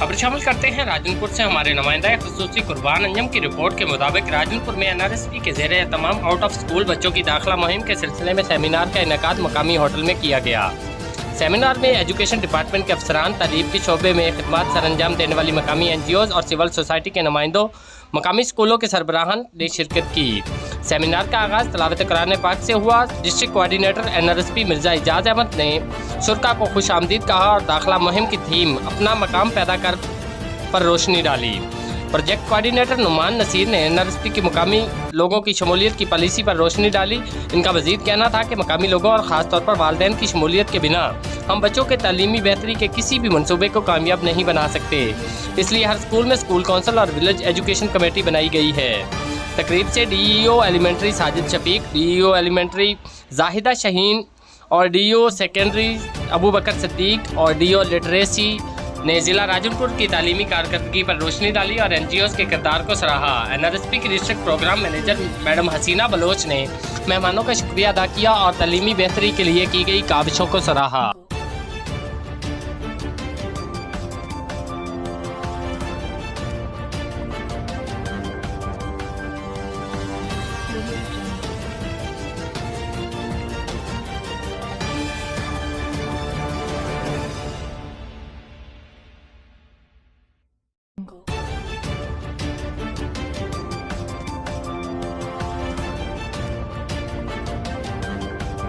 खबर शामिल करते हैं राजनपुर से। हमारे नुमाइंदा खुसूसी कुर्बान अंजम की रिपोर्ट के मुताबिक राजनपुर में एनआरएसपी के ज़ेरे तमाम आउट ऑफ स्कूल बच्चों की दाखिला मुहिम के सिलसिले में सेमिनार का इनेकाद मकामी होटल में किया गया। सेमिनार में एजुकेशन डिपार्टमेंट के अफसरान, तालीम के शोबे में खिदमत सर अंजाम देने वाली मकामी NGOs और सिविल सोसाइटी के नुमाइंदों, मकामी स्कूलों के सरबराहान ने शिरकत की। सेमिनार का आगाज़ तलावत कुरान पाक से हुआ। District coordinator NRSP Mirza Ijaz Ahmad ने शुरका को खुश आमदीद कहा और दाखिला मुहिम की थीम अपना मकाम पैदा कर पर रोशनी डाली। प्रोजेक्ट कोऑर्डिनेटर नुमान नसीर ने NRSP की मुकामी लोगों की शमूलियत की पॉलिसी पर रोशनी डाली। इनका मज़ीद कहना था कि मकामी लोगों और ख़ास तौर पर वालिदैन की शमूलियत के बिना हम बच्चों के तालीमी बेहतरी के किसी भी मनसूबे को कामयाब नहीं बना सकते। इसलिए हर स्कूल में स्कूल काउंसिल और विलेज एजुकेशन कमेटी बनाई गई है। तकरीब से DEO elementary Sajid Shafiq, DEO elementary Zahida Shaheen और DEO सेकेंडरी अबू बकर सिद्दीक और DEO लिटरेसी ने ज़िला राजनपुर की तालीमी कारकर्दगी पर रोशनी डाली और NGOs के किरदार को सराहा। NRSP की डिस्ट्रिक्ट प्रोग्राम मैनेजर मैडम हसीना बलोच ने मेहमानों का शुक्रिया अदा किया और तालीमी बेहतरी के लिए की गई काविशों को सराहा। Jungle.